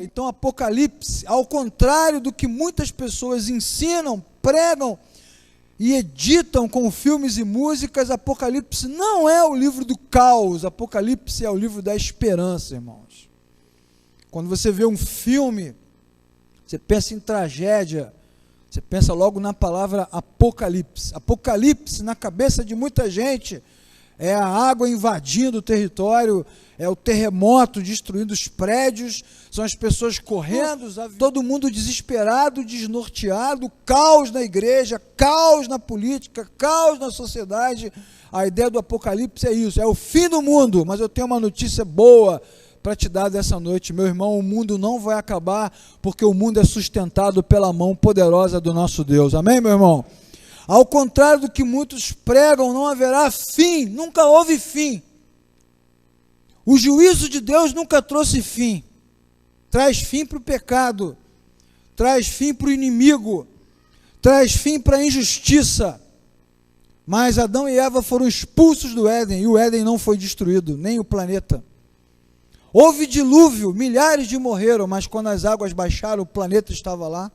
Então, Apocalipse, ao contrário do que muitas pessoas ensinam, pregam e editam com filmes e músicas, Apocalipse não é o livro do caos, Apocalipse é o livro da esperança, irmãos. Quando você vê um filme, você pensa em tragédia, você pensa logo na palavra Apocalipse. Apocalipse, na cabeça de muita gente, é a água invadindo o território, é o terremoto destruindo os prédios, são as pessoas correndo, todo mundo desesperado, desnorteado, caos na igreja, caos na política, caos na sociedade. A ideia do Apocalipse é isso, é o fim do mundo. Mas eu tenho uma notícia boa para te dar dessa noite, meu irmão: o mundo não vai acabar, porque o mundo é sustentado pela mão poderosa do nosso Deus. Amém, meu irmão? Ao contrário do que muitos pregam, não haverá fim, nunca houve fim. O juízo de Deus nunca trouxe fim. Traz fim para o pecado, traz fim para o inimigo, traz fim para a injustiça. Mas Adão e Eva foram expulsos do Éden, e o Éden não foi destruído, nem o planeta. Houve dilúvio, milhares de morreram, mas quando as águas baixaram, o planeta estava lá.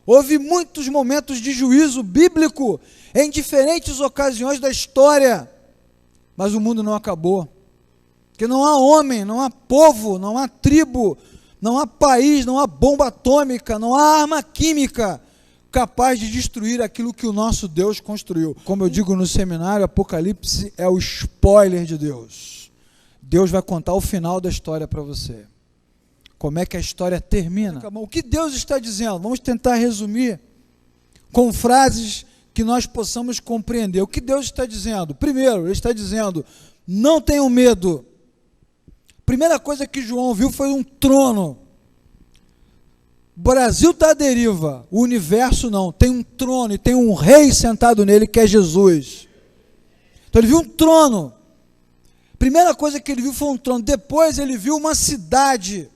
Houve muitos momentos de juízo bíblico em diferentes ocasiões da história, mas o mundo não acabou. Porque não há homem, não há povo, não há tribo, não há país, não há bomba atômica, não há arma química capaz de destruir aquilo que o nosso Deus construiu. Como eu digo no seminário, Apocalipse é o spoiler de Deus. Deus vai contar o final da história para você. Como é que a história termina? O que Deus está dizendo? Vamos tentar resumir com frases que nós possamos compreender. O que Deus está dizendo? Primeiro, Ele está dizendo: não tenham medo. Primeira coisa que João viu foi um trono. O Brasil está à deriva, o universo não. Tem um trono e tem um rei sentado nele, que é Jesus. Então ele viu um trono. Primeira coisa que ele viu foi um trono. Depois ele viu uma cidade.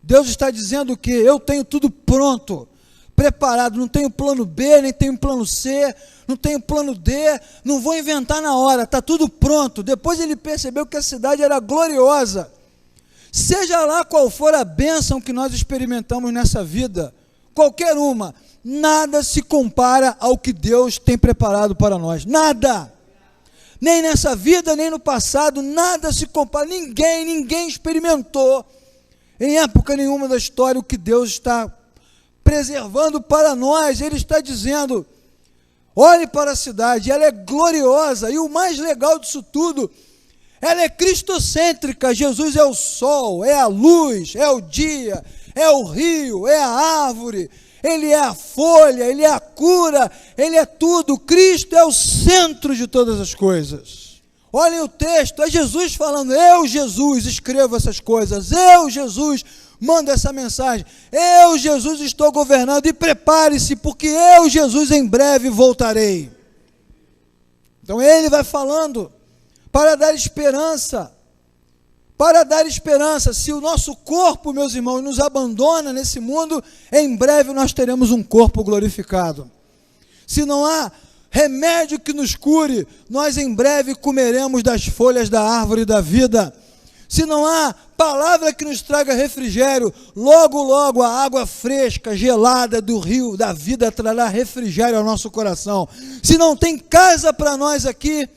Deus está dizendo que eu tenho tudo pronto, preparado. Não tenho plano B, nem tenho plano C, não tenho plano D. Não vou inventar na hora, está tudo pronto. Depois ele percebeu que a cidade era gloriosa. Seja lá qual for a bênção que nós experimentamos nessa vida, qualquer uma, nada se compara ao que Deus tem preparado para nós. Nada. Nem nessa vida, nem no passado, nada se compara. Ninguém experimentou em época nenhuma da história o que Deus está preservando para nós. Ele está dizendo: olhe para a cidade, ela é gloriosa, e o mais legal disso tudo, ela é cristocêntrica. Jesus é o sol, é a luz, é o dia, é o rio, é a árvore, Ele é a folha, Ele é a cura, Ele é tudo. Cristo é o centro de todas as coisas. Olhem o texto, é Jesus falando: eu, Jesus, escrevo essas coisas, eu, Jesus, mando essa mensagem, eu, Jesus, estou governando, e prepare-se, porque eu, Jesus, em breve voltarei. Então ele vai falando para dar esperança. Para dar esperança. Se o nosso corpo, meus irmãos, nos abandona nesse mundo, em breve nós teremos um corpo glorificado. Se não há remédio que nos cure, nós em breve comeremos das folhas da árvore da vida. Se não há palavra que nos traga refrigério, logo, logo a água fresca, gelada do rio da vida trará refrigério ao nosso coração. Se não tem casa para nós aqui,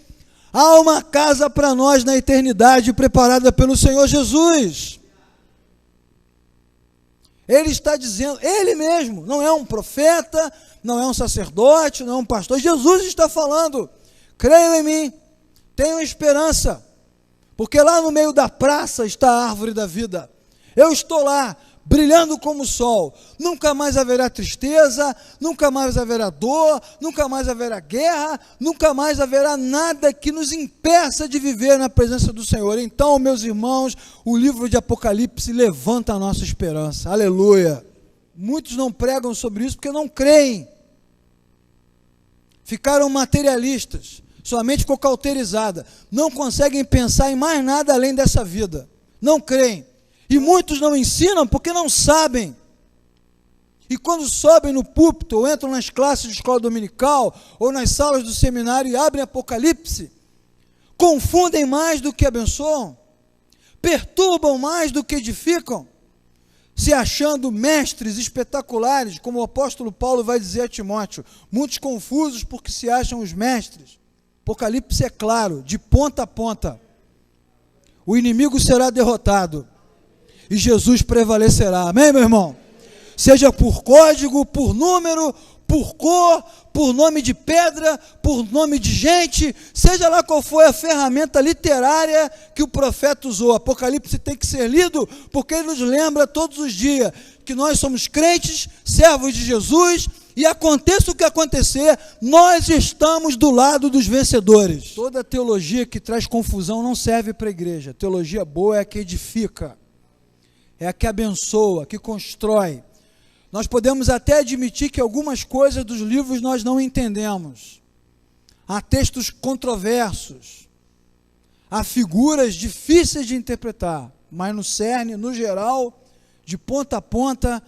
há uma casa para nós na eternidade preparada pelo Senhor Jesus. Ele está dizendo, Ele mesmo, não é um profeta, não é um sacerdote, não é um pastor. Jesus está falando: creiam em mim, tenham esperança, porque lá no meio da praça está a árvore da vida. Eu estou lá, brilhando como o sol. Nunca mais haverá tristeza, nunca mais haverá dor, nunca mais haverá guerra, nunca mais haverá nada que nos impeça de viver na presença do Senhor. Então, meus irmãos, o livro de Apocalipse levanta a nossa esperança. Aleluia! Muitos não pregam sobre isso porque não creem. Ficaram materialistas, sua mente ficou cauterizada, não conseguem pensar em mais nada além dessa vida, não creem. E muitos não ensinam porque não sabem. E quando sobem no púlpito, ou entram nas classes de escola dominical, ou nas salas do seminário e abrem Apocalipse, confundem mais do que abençoam, perturbam mais do que edificam. se achando mestres espetaculares, como o apóstolo Paulo vai dizer a Timóteo, muitos confusos porque se acham os mestres. Apocalipse é claro, de ponta a ponta. O inimigo será derrotado e Jesus prevalecerá. Amém, meu irmão? Seja por código, por número, por cor, por nome de pedra, por nome de gente, seja lá qual for a ferramenta literária que o profeta usou. Apocalipse tem que ser lido porque ele nos lembra todos os dias que nós somos crentes, servos de Jesus, e aconteça o que acontecer, nós estamos do lado dos vencedores. Toda teologia que traz confusão não serve para a igreja. Teologia boa é a que edifica, é a que abençoa, que constrói. Nós podemos até admitir que algumas coisas dos livros nós não entendemos. Há textos controversos, há figuras difíceis de interpretar, mas no cerne, no geral, de ponta a ponta,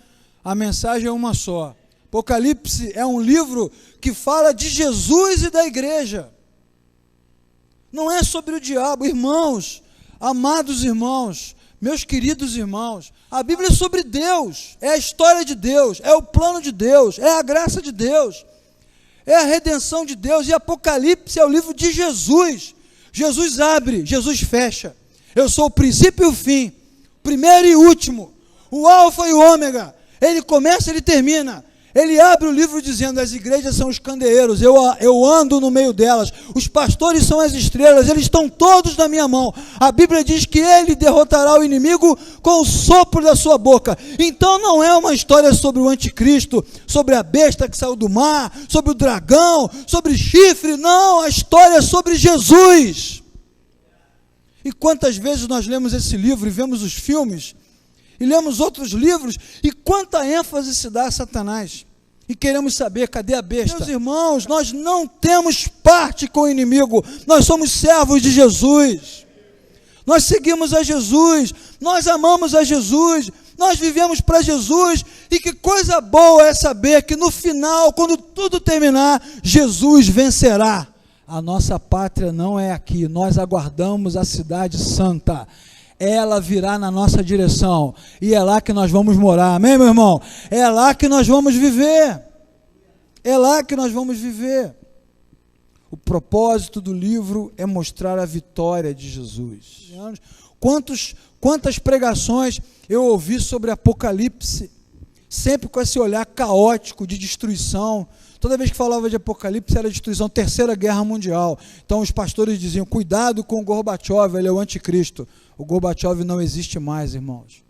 a mensagem é uma só. Apocalipse é um livro que fala de Jesus e da igreja. Não é sobre o diabo, irmãos, amados irmãos, meus queridos irmãos, a Bíblia é sobre Deus, é a história de Deus, é o plano de Deus, é a graça de Deus, é a redenção de Deus, e Apocalipse é o livro de Jesus. Jesus abre, Jesus fecha. Eu sou o princípio e o fim, primeiro e último, o alfa e o ômega. Ele começa, ele termina. Ele abre o livro dizendo: as igrejas são os candeeiros, eu ando no meio delas, os pastores são as estrelas, eles estão todos na minha mão. A Bíblia diz que ele derrotará o inimigo com o sopro da sua boca. Então não é uma história sobre o anticristo, sobre a besta que saiu do mar, sobre o dragão, sobre chifre, não, a história é sobre Jesus. E quantas vezes nós lemos esse livro e vemos os filmes, e lemos outros livros, e quanta ênfase se dá a Satanás, e queremos saber, cadê a besta? Meus irmãos, nós não temos parte com o inimigo, nós somos servos de Jesus, nós seguimos a Jesus, nós amamos a Jesus, nós vivemos para Jesus, e que coisa boa é saber que no final, quando tudo terminar, Jesus vencerá. A nossa pátria não é aqui, nós aguardamos a cidade santa. Ela virá na nossa direção, e é lá que nós vamos morar, amém, meu irmão? É lá que nós vamos viver, é lá que nós vamos viver. O propósito do livro é mostrar a vitória de Jesus. Quantas pregações eu ouvi sobre Apocalipse, sempre com esse olhar caótico de destruição. Toda vez que falava de Apocalipse era destruição, Terceira Guerra Mundial. Então os pastores diziam: cuidado com o Gorbachev, ele é o anticristo. O Gorbachev não existe mais, irmãos.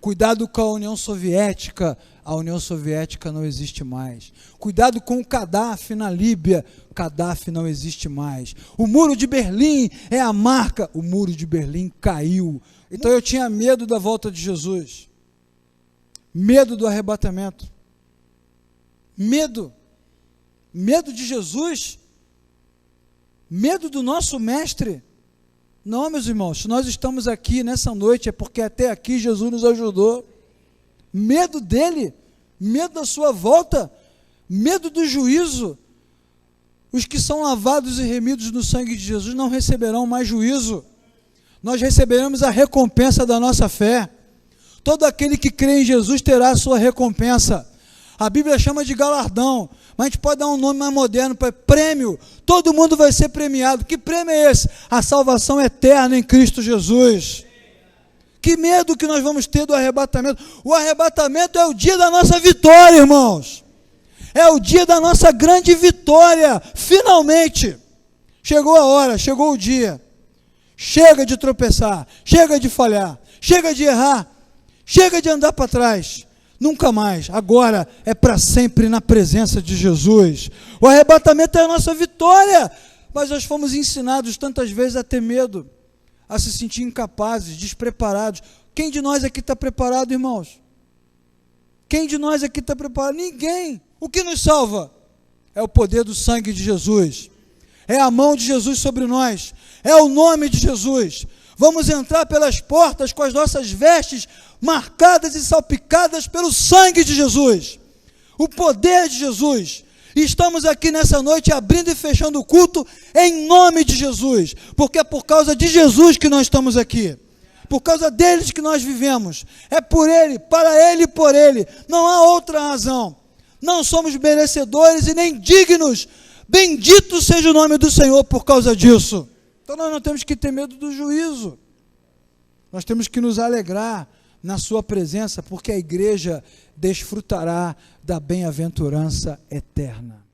Cuidado com a União Soviética, a União Soviética não existe mais. Cuidado com o Gaddafi na Líbia, Gaddafi não existe mais. O Muro de Berlim é a marca, o Muro de Berlim caiu. Então eu tinha medo da volta de Jesus, medo do arrebatamento, medo de Jesus, medo do nosso mestre. Não, meus irmãos, se nós estamos aqui nessa noite é porque até aqui Jesus nos ajudou. Medo dele, medo da sua volta, medo do juízo. Os que são lavados e remidos no sangue de Jesus não receberão mais juízo. Nós receberemos a recompensa da nossa fé. Todo aquele que crê em Jesus terá a sua recompensa. A Bíblia chama de galardão, mas a gente pode dar um nome mais moderno para prêmio. Todo mundo vai ser premiado. Que prêmio é esse? A salvação eterna em Cristo Jesus. Que medo que nós vamos ter do arrebatamento. O arrebatamento é o dia da nossa vitória, irmãos. É o dia da nossa grande vitória. Finalmente. Chegou a hora, chegou o dia. Chega de tropeçar, chega de falhar, chega de errar, chega de andar para trás. Nunca mais, agora é para sempre na presença de Jesus. O arrebatamento é a nossa vitória, mas nós fomos ensinados tantas vezes a ter medo, a se sentir incapazes, despreparados. Quem de nós aqui está preparado, irmãos? Quem de nós aqui está preparado? Ninguém. O que nos salva? É o poder do sangue de Jesus, é a mão de Jesus sobre nós, é o nome de Jesus. Vamos entrar pelas portas com as nossas vestes marcadas e salpicadas pelo sangue de Jesus, o poder de Jesus. E estamos aqui nessa noite abrindo e fechando o culto em nome de Jesus, porque é por causa de Jesus que nós estamos aqui. por causa deles que nós vivemos. É por Ele, para Ele e por Ele. Não há outra razão. Não somos merecedores e nem dignos. Bendito seja o nome do Senhor por causa disso. Então nós não temos que ter medo do juízo. Nós temos que nos alegrar na sua presença, porque a igreja desfrutará da bem-aventurança eterna.